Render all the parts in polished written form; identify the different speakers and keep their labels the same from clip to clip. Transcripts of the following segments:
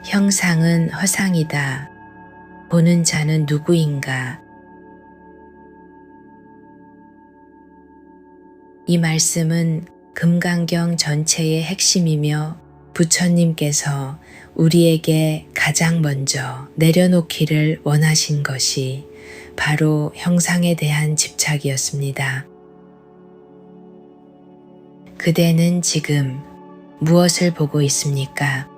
Speaker 1: 형상은 허상이다. 보는 자는 누구인가? 이 말씀은 금강경 전체의 핵심이며 부처님께서 우리에게 가장 먼저 내려놓기를 원하신 것이 바로 형상에 대한 집착이었습니다. 그대는 지금 무엇을 보고 있습니까?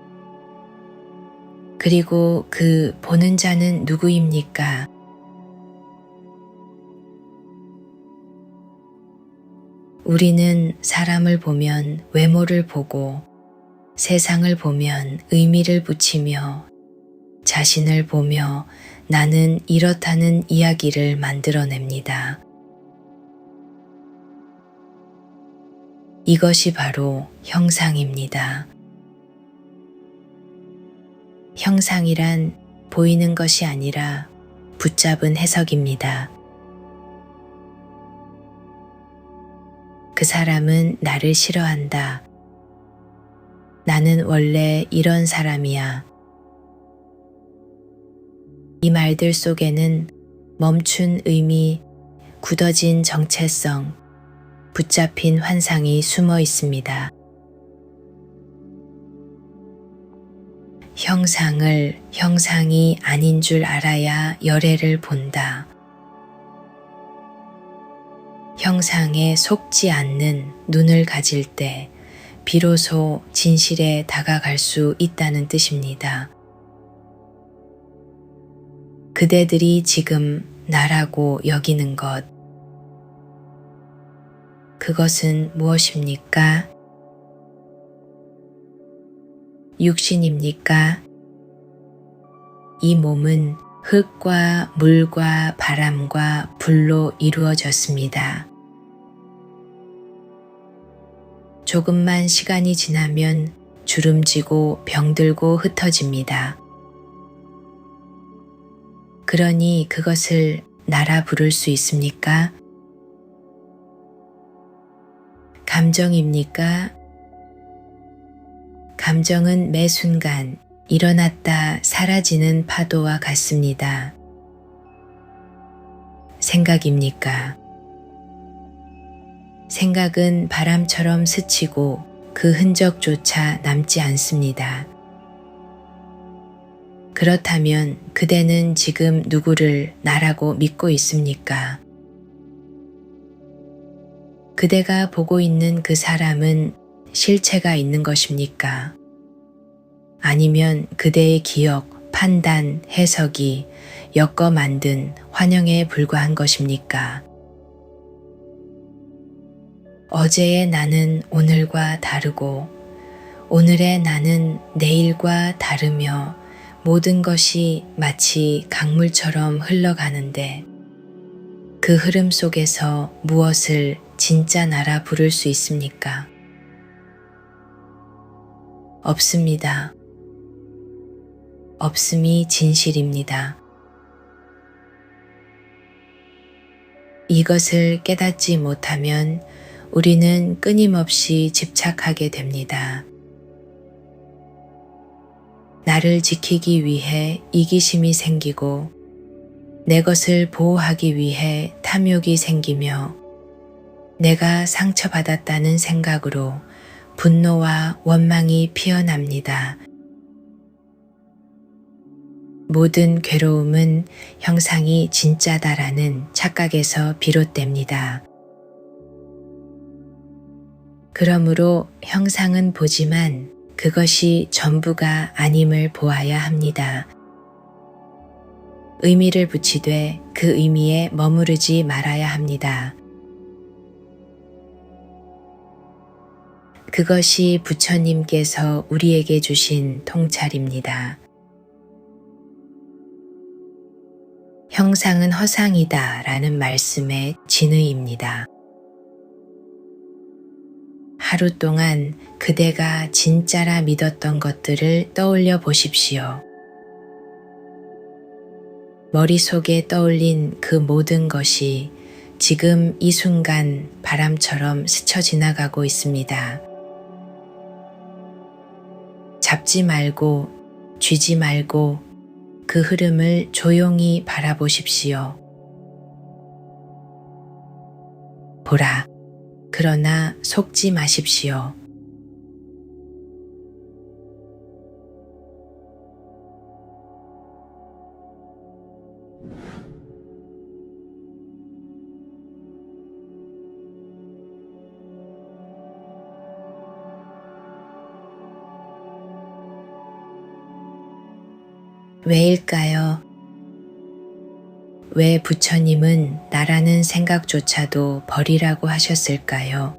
Speaker 1: 그리고 그 보는 자는 누구입니까? 우리는 사람을 보면 외모를 보고 세상을 보면 의미를 붙이며 자신을 보며 나는 이렇다는 이야기를 만들어냅니다. 이것이 바로 형상입니다. 형상이란 보이는 것이 아니라 붙잡은 해석입니다. 그 사람은 나를 싫어한다. 나는 원래 이런 사람이야. 이 말들 속에는 멈춘 의미, 굳어진 정체성, 붙잡힌 환상이 숨어 있습니다. 형상을 형상이 아닌 줄 알아야 열애를 본다. 형상에 속지 않는 눈을 가질 때 비로소 진실에 다가갈 수 있다는 뜻입니다. 그대들이 지금 나라고 여기는 것, 그것은 무엇입니까? 육신입니까? 이 몸은 흙과 물과 바람과 불로 이루어졌습니다. 조금만 시간이 지나면 주름지고 병들고 흩어집니다. 그러니 그것을 나라 부를 수 있습니까? 감정입니까? 감정은 매 순간 일어났다 사라지는 파도와 같습니다. 생각입니까? 생각은 바람처럼 스치고 그 흔적조차 남지 않습니다. 그렇다면 그대는 지금 누구를 나라고 믿고 있습니까? 그대가 보고 있는 그 사람은 실체가 있는 것입니까? 아니면 그대의 기억, 판단, 해석이 엮어 만든 환영에 불과한 것입니까? 어제의 나는 오늘과 다르고 오늘의 나는 내일과 다르며 모든 것이 마치 강물처럼 흘러가는데 그 흐름 속에서 무엇을 진짜 나라 부를 수 있습니까? 없습니다. 없음이 진실입니다. 이것을 깨닫지 못하면 우리는 끊임없이 집착하게 됩니다. 나를 지키기 위해 이기심이 생기고 내 것을 보호하기 위해 탐욕이 생기며 내가 상처받았다는 생각으로 분노와 원망이 피어납니다. 모든 괴로움은 형상이 진짜다라는 착각에서 비롯됩니다. 그러므로 형상은 보지만 그것이 전부가 아님을 보아야 합니다. 의미를 붙이되 그 의미에 머무르지 말아야 합니다. 그것이 부처님께서 우리에게 주신 통찰입니다. 형상은 허상이다 라는 말씀의 진의입니다. 하루 동안 그대가 진짜라 믿었던 것들을 떠올려 보십시오. 머릿속에 떠올린 그 모든 것이 지금 이 순간 바람처럼 스쳐 지나가고 있습니다. 잡지 말고 쥐지 말고 그 흐름을 조용히 바라보십시오. 보라, 그러나 속지 마십시오. 왜일까요? 왜 부처님은 나라는 생각조차도 버리라고 하셨을까요?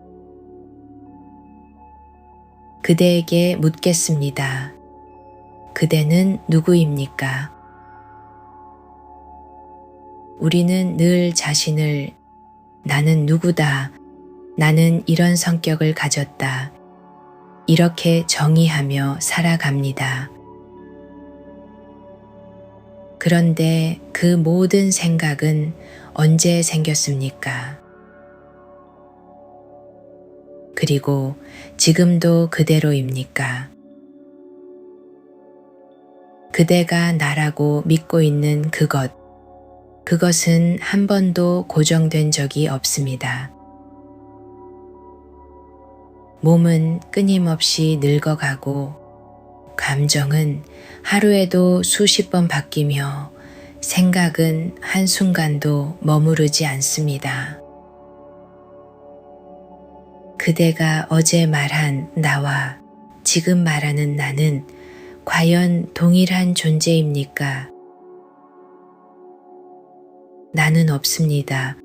Speaker 1: 그대에게 묻겠습니다. 그대는 누구입니까? 우리는 늘 자신을 나는 누구다, 나는 이런 성격을 가졌다, 이렇게 정의하며 살아갑니다. 그런데 그 모든 생각은 언제 생겼습니까? 그리고 지금도 그대로입니까? 그대가 나라고 믿고 있는 그것은 한 번도 고정된 적이 없습니다. 몸은 끊임없이 늙어가고 감정은 하루에도 수십 번 바뀌며 생각은 한순간도 머무르지 않습니다. 그대가 어제 말한 나와 지금 말하는 나는 과연 동일한 존재입니까? 나는 없습니다.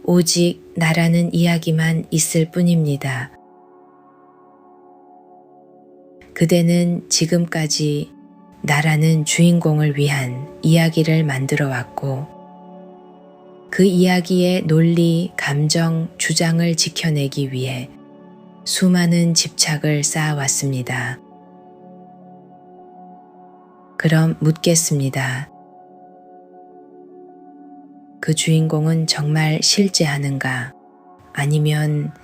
Speaker 1: 오직 나라는 이야기만 있을 뿐입니다. 그대는 지금까지 나라는 주인공을 위한 이야기를 만들어 왔고 그 이야기의 논리, 감정, 주장을 지켜내기 위해 수많은 집착을 쌓아왔습니다. 그럼 묻겠습니다. 그 주인공은 정말 실제하는가? 아니면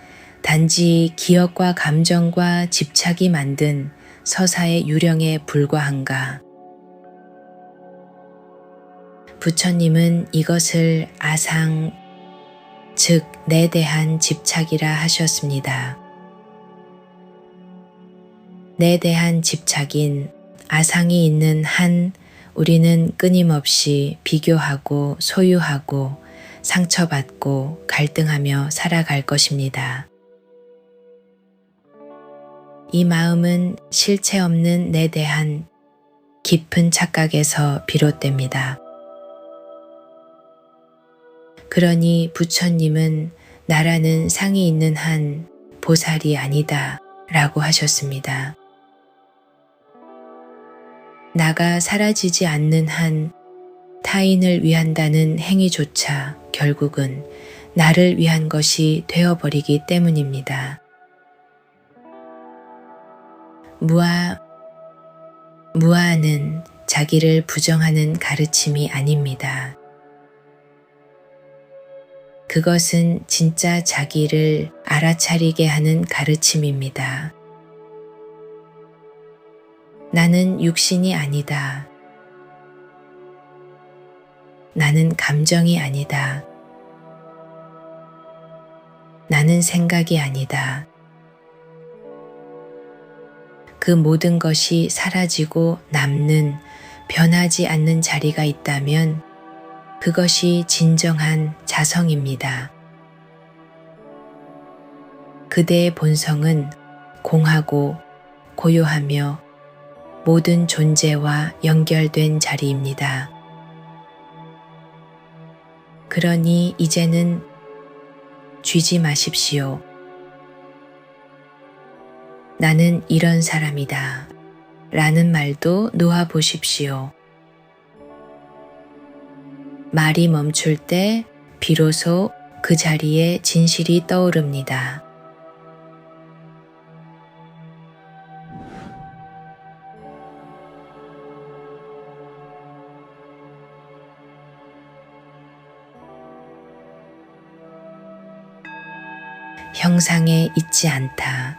Speaker 1: 단지 기억과 감정과 집착이 만든 서사의 유령에 불과한가? 부처님은 이것을 아상, 즉 내 대한 집착이라 하셨습니다. 내 대한 집착인 아상이 있는 한 우리는 끊임없이 비교하고 소유하고 상처받고 갈등하며 살아갈 것입니다. 이 마음은 실체 없는 내 대한 깊은 착각에서 비롯됩니다. 그러니 부처님은 나라는 상이 있는 한 보살이 아니다 라고 하셨습니다. 나가 사라지지 않는 한 타인을 위한다는 행위조차 결국은 나를 위한 것이 되어버리기 때문입니다. 무아는 자기를 부정하는 가르침이 아닙니다. 그것은 진짜 자기를 알아차리게 하는 가르침입니다. 나는 육신이 아니다. 나는 감정이 아니다. 나는 생각이 아니다. 그 모든 것이 사라지고 남는 변하지 않는 자리가 있다면 그것이 진정한 자성입니다. 그대의 본성은 공하고 고요하며 모든 존재와 연결된 자리입니다. 그러니 이제는 쥐지 마십시오. 나는 이런 사람이다 라는 말도 놓아보십시오. 말이 멈출 때 비로소 그 자리에 진실이 떠오릅니다. 형상에 있지 않다.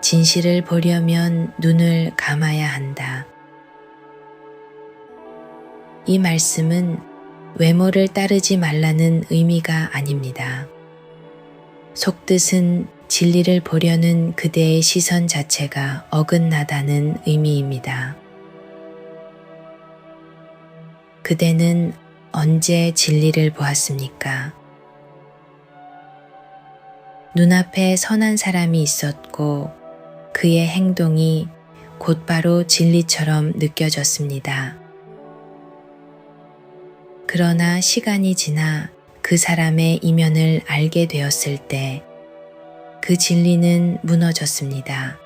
Speaker 1: 진실을 보려면 눈을 감아야 한다. 이 말씀은 외모를 따르지 말라는 의미가 아닙니다. 속뜻은 진리를 보려는 그대의 시선 자체가 어긋나다는 의미입니다. 그대는 언제 진리를 보았습니까? 눈앞에 선한 사람이 있었고 그의 행동이 곧바로 진리처럼 느껴졌습니다. 그러나 시간이 지나 그 사람의 이면을 알게 되었을 때 그 진리는 무너졌습니다.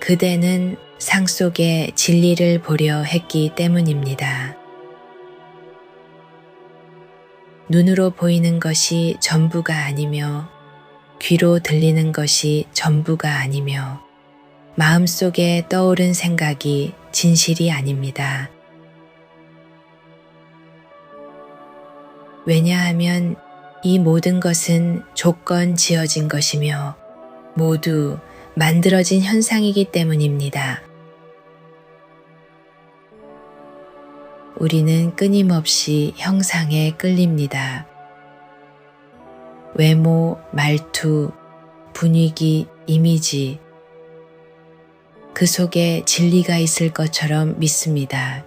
Speaker 1: 그대는 상속의 진리를 보려 했기 때문입니다. 눈으로 보이는 것이 전부가 아니며 귀로 들리는 것이 전부가 아니며 마음속에 떠오른 생각이 진실이 아닙니다. 왜냐하면 이 모든 것은 조건 지어진 것이며 모두 만들어진 현상이기 때문입니다. 우리는 끊임없이 형상에 끌립니다. 외모, 말투, 분위기, 이미지, 그 속에 진리가 있을 것처럼 믿습니다.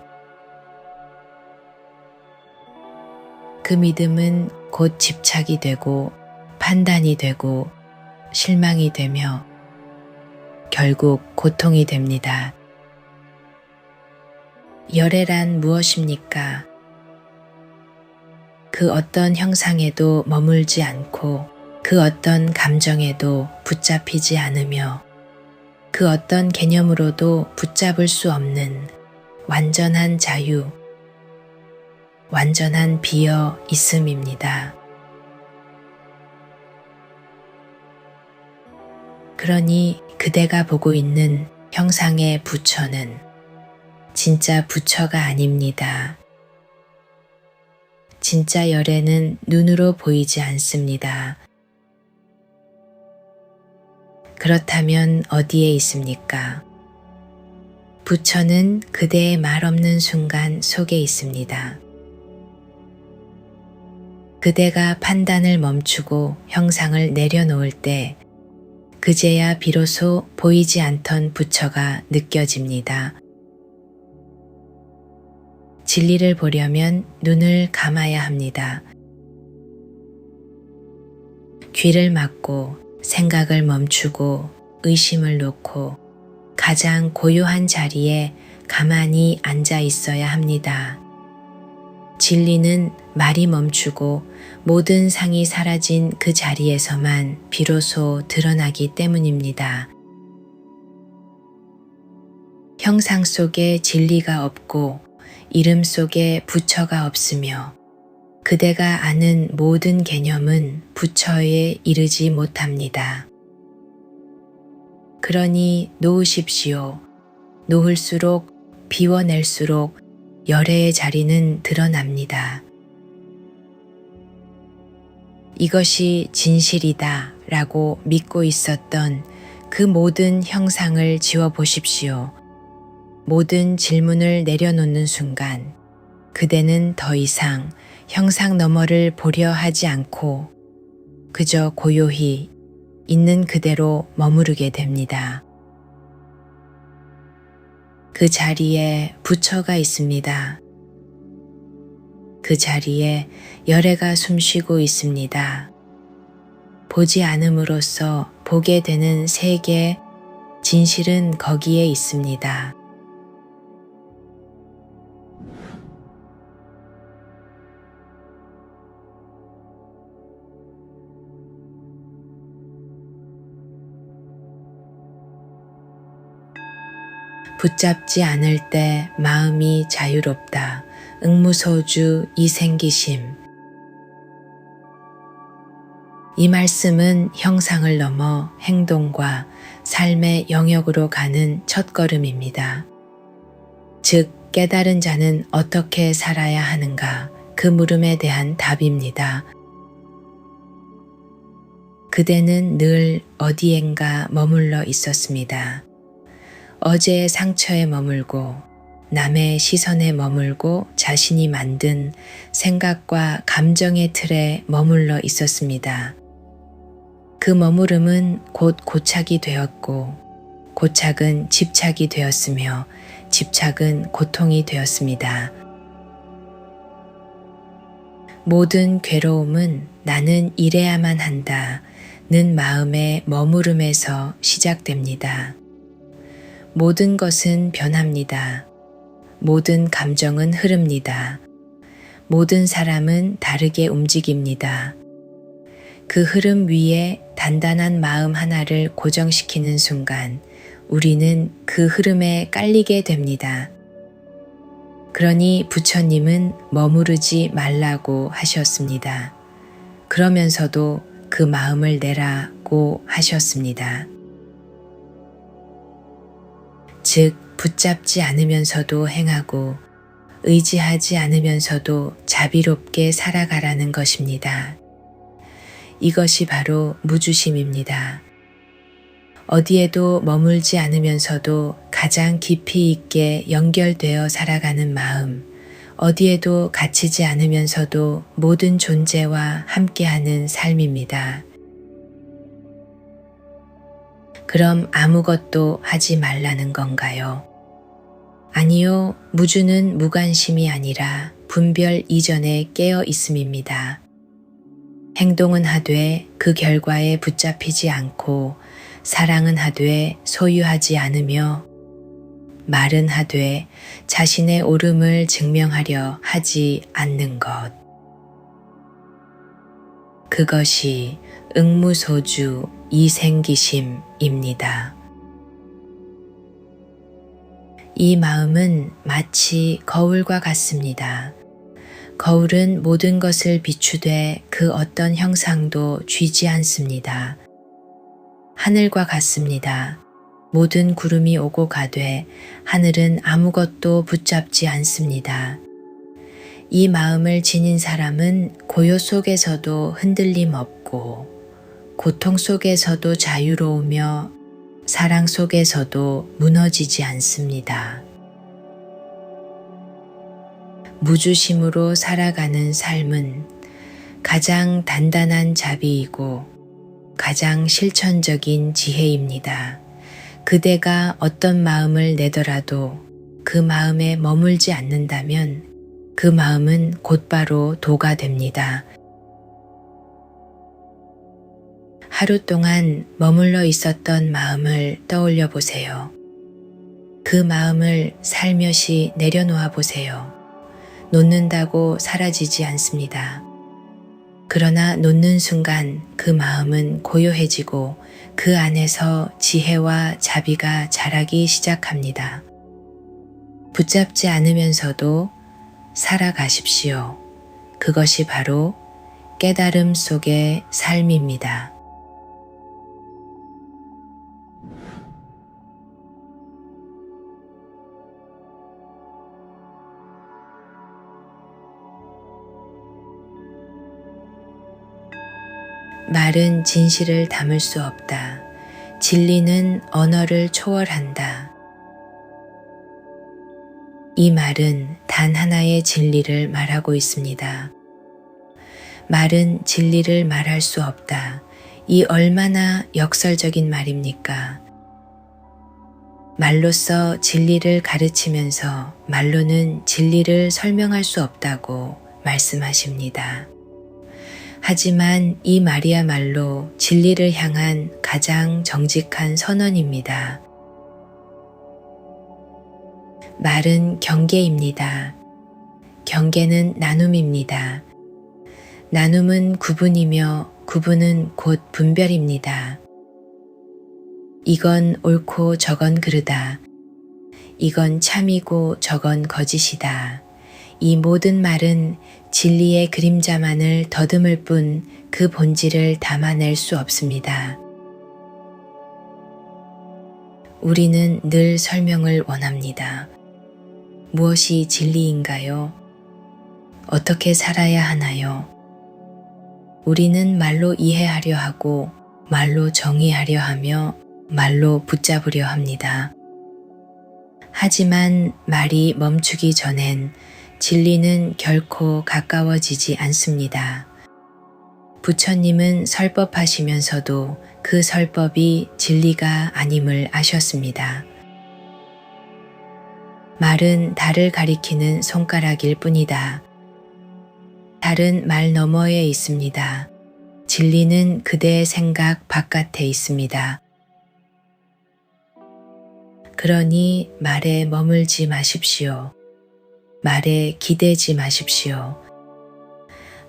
Speaker 1: 그 믿음은 곧 집착이 되고 판단이 되고 실망이 되며 결국 고통이 됩니다. 열애란 무엇입니까? 그 어떤 형상에도 머물지 않고 그 어떤 감정에도 붙잡히지 않으며 그 어떤 개념으로도 붙잡을 수 없는 완전한 자유, 완전한 비어 있음입니다. 그러니 그대가 보고 있는 형상의 부처는 진짜 부처가 아닙니다. 진짜 열애는 눈으로 보이지 않습니다. 그렇다면 어디에 있습니까? 부처는 그대의 말 없는 순간 속에 있습니다. 그대가 판단을 멈추고 형상을 내려놓을 때 그제야 비로소 보이지 않던 부처가 느껴집니다. 진리를 보려면 눈을 감아야 합니다. 귀를 막고 생각을 멈추고 의심을 놓고 가장 고요한 자리에 가만히 앉아 있어야 합니다. 진리는 말이 멈추고 모든 상이 사라진 그 자리에서만 비로소 드러나기 때문입니다. 형상 속에 진리가 없고 이름 속에 부처가 없으며 그대가 아는 모든 개념은 부처에 이르지 못합니다. 그러니 놓으십시오. 놓을수록 비워낼수록 열애의 자리는 드러납니다. 이것이 진실이다 라고 믿고 있었던 그 모든 형상을 지워보십시오. 모든 질문을 내려놓는 순간 그대는 더 이상 형상 너머를 보려 하지 않고 그저 고요히 있는 그대로 머무르게 됩니다. 그 자리에 부처가 있습니다. 그 자리에 열애가 숨쉬고 있습니다. 보지 않음으로써 보게 되는 세계, 진실은 거기에 있습니다. 붙잡지 않을 때 마음이 자유롭다. 응무소주 이생기심. 이 말씀은 형상을 넘어 행동과 삶의 영역으로 가는 첫걸음입니다. 즉, 깨달은 자는 어떻게 살아야 하는가? 그 물음에 대한 답입니다. 그대는 늘 어디엔가 머물러 있었습니다. 어제의 상처에 머물고 남의 시선에 머물고 자신이 만든 생각과 감정의 틀에 머물러 있었습니다. 그 머무름은 곧 고착이 되었고 고착은 집착이 되었으며 집착은 고통이 되었습니다. 모든 괴로움은 나는 이래야만 한다는 마음의 머무름에서 시작됩니다. 모든 것은 변합니다. 모든 감정은 흐릅니다. 모든 사람은 다르게 움직입니다. 그 흐름 위에 단단한 마음 하나를 고정시키는 순간 우리는 그 흐름에 깔리게 됩니다. 그러니 부처님은 머무르지 말라고 하셨습니다. 그러면서도 그 마음을 내라고 하셨습니다. 즉, 붙잡지 않으면서도 행하고 의지하지 않으면서도 자비롭게 살아가라는 것입니다. 이것이 바로 무주심입니다. 어디에도 머물지 않으면서도 가장 깊이 있게 연결되어 살아가는 마음, 어디에도 갇히지 않으면서도 모든 존재와 함께하는 삶입니다. 그럼 아무것도 하지 말라는 건가요? 아니요, 무주는 무관심이 아니라 분별 이전에 깨어 있음입니다. 행동은 하되 그 결과에 붙잡히지 않고 사랑은 하되 소유하지 않으며 말은 하되 자신의 옳음을 증명하려 하지 않는 것. 그것이 응무소주 이생기심입니다. 이 마음은 마치 거울과 같습니다. 거울은 모든 것을 비추되 그 어떤 형상도 쥐지 않습니다. 하늘과 같습니다. 모든 구름이 오고 가되 하늘은 아무것도 붙잡지 않습니다. 이 마음을 지닌 사람은 고요 속에서도 흔들림 없고 고통 속에서도 자유로우며 사랑 속에서도 무너지지 않습니다. 무주심으로 살아가는 삶은 가장 단단한 자비이고 가장 실천적인 지혜입니다. 그대가 어떤 마음을 내더라도 그 마음에 머물지 않는다면 그 마음은 곧바로 도가 됩니다. 하루 동안 머물러 있었던 마음을 떠올려 보세요. 그 마음을 살며시 내려놓아 보세요. 놓는다고 사라지지 않습니다. 그러나 놓는 순간 그 마음은 고요해지고 그 안에서 지혜와 자비가 자라기 시작합니다. 붙잡지 않으면서도 살아가십시오. 그것이 바로 깨달음 속의 삶입니다. 말은 진실을 담을 수 없다. 진리는 언어를 초월한다. 이 말은 단 하나의 진리를 말하고 있습니다. 말은 진리를 말할 수 없다. 이 얼마나 역설적인 말입니까? 말로써 진리를 가르치면서 말로는 진리를 설명할 수 없다고 말씀하십니다. 하지만 이 말이야말로 진리를 향한 가장 정직한 선언입니다. 말은 경계입니다. 경계는 나눔입니다. 나눔은 구분이며 구분은 곧 분별입니다. 이건 옳고 저건 그르다. 이건 참이고 저건 거짓이다. 이 모든 말은 진리의 그림자만을 더듬을 뿐 그 본질을 담아낼 수 없습니다. 우리는 늘 설명을 원합니다. 무엇이 진리인가요? 어떻게 살아야 하나요? 우리는 말로 이해하려 하고 말로 정의하려 하며 말로 붙잡으려 합니다. 하지만 말이 멈추기 전엔 진리는 결코 가까워지지 않습니다. 부처님은 설법하시면서도 그 설법이 진리가 아님을 아셨습니다. 말은 달을 가리키는 손가락일 뿐이다. 달은 말 너머에 있습니다. 진리는 그대의 생각 바깥에 있습니다. 그러니 말에 머물지 마십시오. 말에 기대지 마십시오.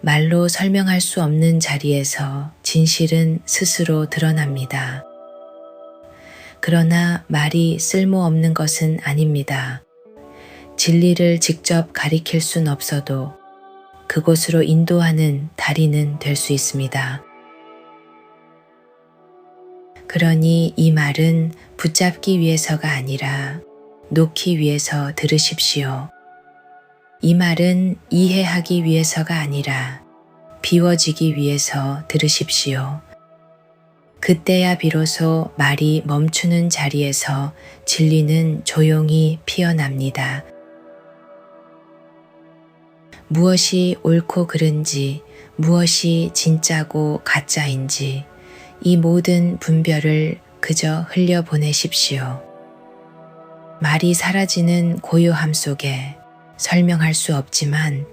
Speaker 1: 말로 설명할 수 없는 자리에서 진실은 스스로 드러납니다. 그러나 말이 쓸모없는 것은 아닙니다. 진리를 직접 가리킬 순 없어도 그곳으로 인도하는 다리는 될 수 있습니다. 그러니 이 말은 붙잡기 위해서가 아니라 놓기 위해서 들으십시오. 이 말은 이해하기 위해서가 아니라 비워지기 위해서 들으십시오. 그때야 비로소 말이 멈추는 자리에서 진리는 조용히 피어납니다. 무엇이 옳고 그른지, 무엇이 진짜고 가짜인지 이 모든 분별을 그저 흘려보내십시오. 말이 사라지는 고요함 속에 설명할 수 없지만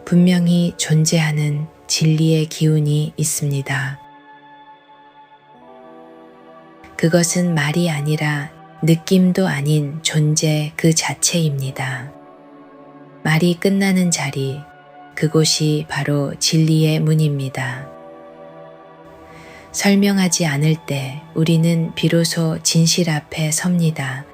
Speaker 1: 분명히 존재하는 진리의 기운이 있습니다. 그것은 말이 아니라 느낌도 아닌 존재 그 자체입니다. 말이 끝나는 자리, 그곳이 바로 진리의 문입니다. 설명하지 않을 때 우리는 비로소 진실 앞에 섭니다.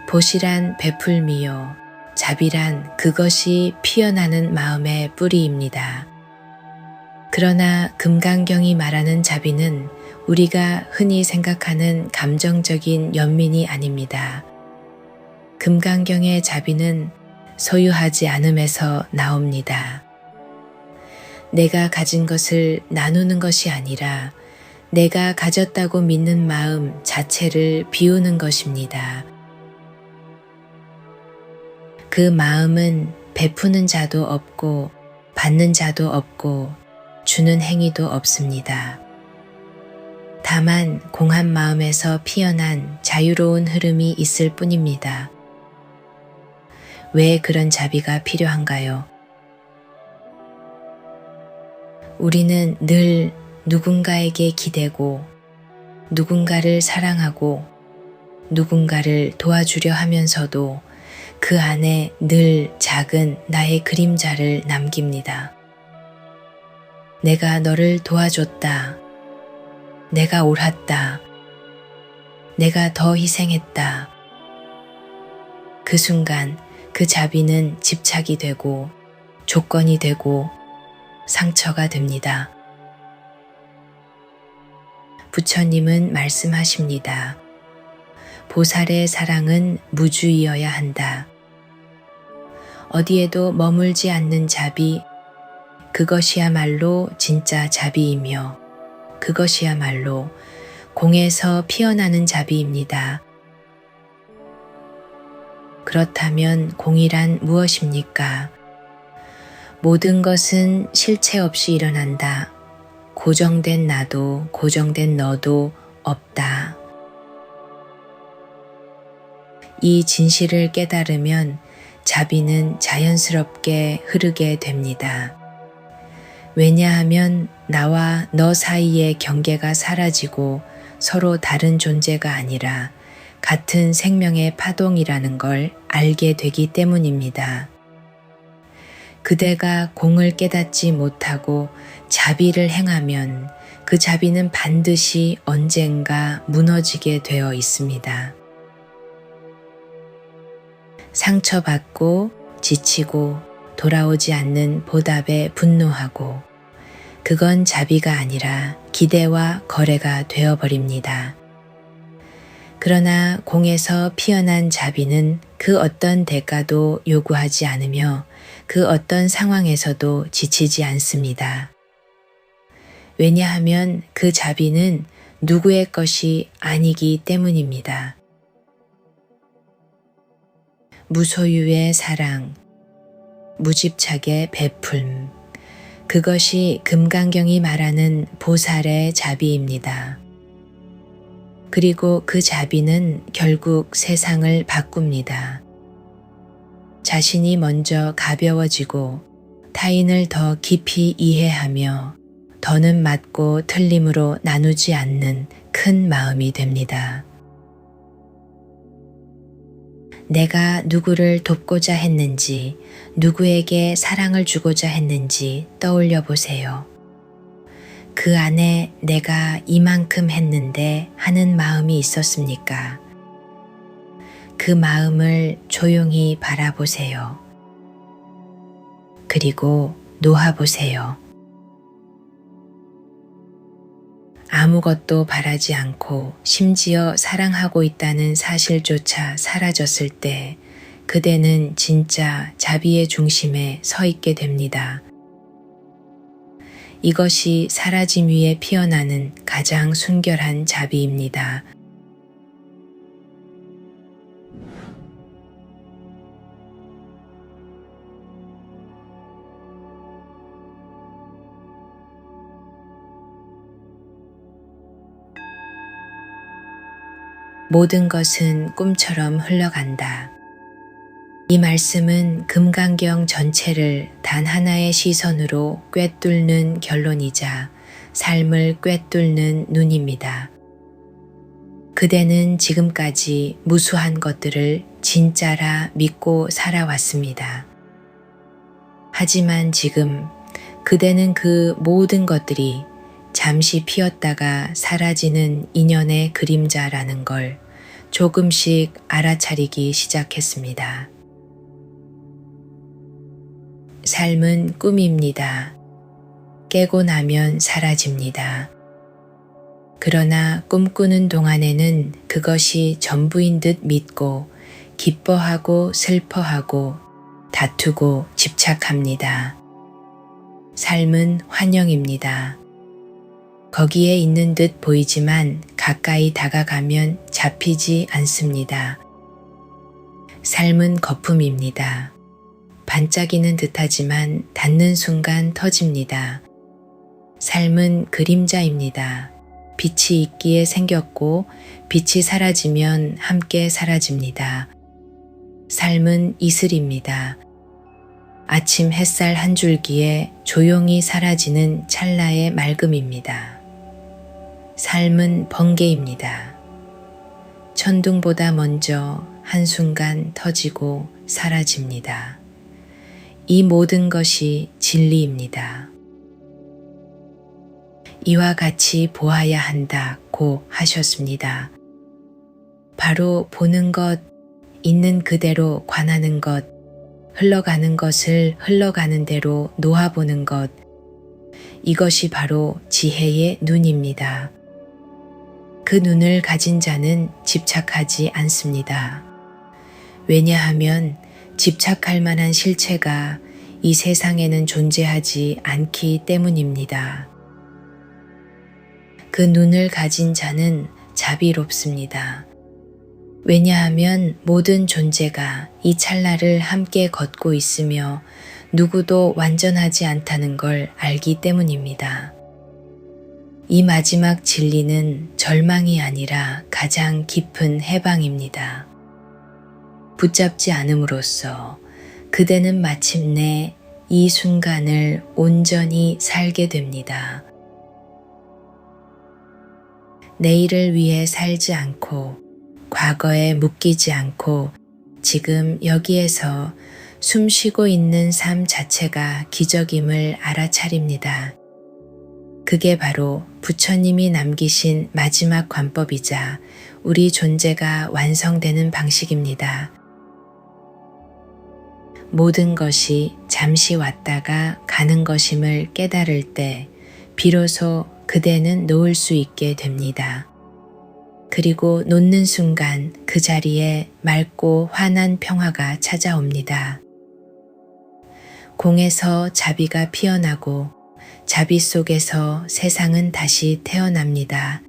Speaker 1: 보시란 베풀미요, 자비란 그것이 피어나는 마음의 뿌리입니다. 그러나 금강경이 말하는 자비는 우리가 흔히 생각하는 감정적인 연민이 아닙니다. 금강경의 자비는 소유하지 않음에서 나옵니다. 내가 가진 것을 나누는 것이 아니라 내가 가졌다고 믿는 마음 자체를 비우는 것입니다. 그 마음은 베푸는 자도 없고 받는 자도 없고 주는 행위도 없습니다. 다만 공한 마음에서 피어난 자유로운 흐름이 있을 뿐입니다. 왜 그런 자비가 필요한가요? 우리는 늘 누군가에게 기대고 누군가를 사랑하고 누군가를 도와주려 하면서도 그 안에 늘 작은 나의 그림자를 남깁니다. 내가 너를 도와줬다. 내가 옳았다. 내가 더 희생했다. 그 순간 그 자비는 집착이 되고 조건이 되고 상처가 됩니다. 부처님은 말씀하십니다. 보살의 사랑은 무주이어야 한다. 어디에도 머물지 않는 자비, 그것이야말로 진짜 자비이며 그것이야말로 공에서 피어나는 자비입니다. 그렇다면 공이란 무엇입니까? 모든 것은 실체 없이 일어난다. 고정된 나도 고정된 너도 없다. 이 진실을 깨달으면 자비는 자연스럽게 흐르게 됩니다. 왜냐하면 나와 너 사이의 경계가 사라지고 서로 다른 존재가 아니라 같은 생명의 파동이라는 걸 알게 되기 때문입니다. 그대가 공을 깨닫지 못하고 자비를 행하면 그 자비는 반드시 언젠가 무너지게 되어 있습니다. 상처받고 지치고 돌아오지 않는 보답에 분노하고 그건 자비가 아니라 기대와 거래가 되어버립니다. 그러나 공에서 피어난 자비는 그 어떤 대가도 요구하지 않으며 그 어떤 상황에서도 지치지 않습니다. 왜냐하면 그 자비는 누구의 것이 아니기 때문입니다. 무소유의 사랑, 무집착의 베풀, 그것이 금강경이 말하는 보살의 자비입니다. 그리고 그 자비는 결국 세상을 바꿉니다. 자신이 먼저 가벼워지고 타인을 더 깊이 이해하며 더는 맞고 틀림으로 나누지 않는 큰 마음이 됩니다. 내가 누구를 돕고자 했는지, 누구에게 사랑을 주고자 했는지 떠올려 보세요. 그 안에 내가 이만큼 했는데 하는 마음이 있었습니까? 그 마음을 조용히 바라보세요. 그리고 놓아보세요. 아무것도 바라지 않고 심지어 사랑하고 있다는 사실조차 사라졌을 때 그대는 진짜 자비의 중심에 서 있게 됩니다. 이것이 사라짐 위에 피어나는 가장 순결한 자비입니다. 모든 것은 꿈처럼 흘러간다. 이 말씀은 금강경 전체를 단 하나의 시선으로 꿰뚫는 결론이자 삶을 꿰뚫는 눈입니다. 그대는 지금까지 무수한 것들을 진짜라 믿고 살아왔습니다. 하지만 지금 그대는 그 모든 것들이 잠시 피었다가 사라지는 인연의 그림자라는 걸 조금씩 알아차리기 시작했습니다. 삶은 꿈입니다. 깨고 나면 사라집니다. 그러나 꿈꾸는 동안에는 그것이 전부인 듯 믿고 기뻐하고 슬퍼하고 다투고 집착합니다. 삶은 환영입니다. 거기에 있는 듯 보이지만 가까이 다가가면 잡히지 않습니다. 삶은 거품입니다. 반짝이는 듯하지만 닿는 순간 터집니다. 삶은 그림자입니다. 빛이 있기에 생겼고 빛이 사라지면 함께 사라집니다. 삶은 이슬입니다. 아침 햇살 한 줄기에 조용히 사라지는 찰나의 맑음입니다. 삶은 번개입니다. 천둥보다 먼저 한순간 터지고 사라집니다. 이 모든 것이 진리입니다. 이와 같이 보아야 한다고 하셨습니다. 바로 보는 것, 있는 그대로 관하는 것, 흘러가는 것을 흘러가는 대로 놓아보는 것, 이것이 바로 지혜의 눈입니다. 그 눈을 가진 자는 집착하지 않습니다. 왜냐하면 집착할 만한 실체가 이 세상에는 존재하지 않기 때문입니다. 그 눈을 가진 자는 자비롭습니다. 왜냐하면 모든 존재가 이 찰나를 함께 걷고 있으며 누구도 완전하지 않다는 걸 알기 때문입니다. 이 마지막 진리는 절망이 아니라 가장 깊은 해방입니다. 붙잡지 않음으로써 그대는 마침내 이 순간을 온전히 살게 됩니다. 내일을 위해 살지 않고 과거에 묶이지 않고 지금 여기에서 숨 쉬고 있는 삶 자체가 기적임을 알아차립니다. 그게 바로 부처님이 남기신 마지막 관법이자 우리 존재가 완성되는 방식입니다. 모든 것이 잠시 왔다가 가는 것임을 깨달을 때 비로소 그대는 놓을 수 있게 됩니다. 그리고 놓는 순간 그 자리에 맑고 환한 평화가 찾아옵니다. 공에서 자비가 피어나고 자비 속에서 세상은 다시 태어납니다.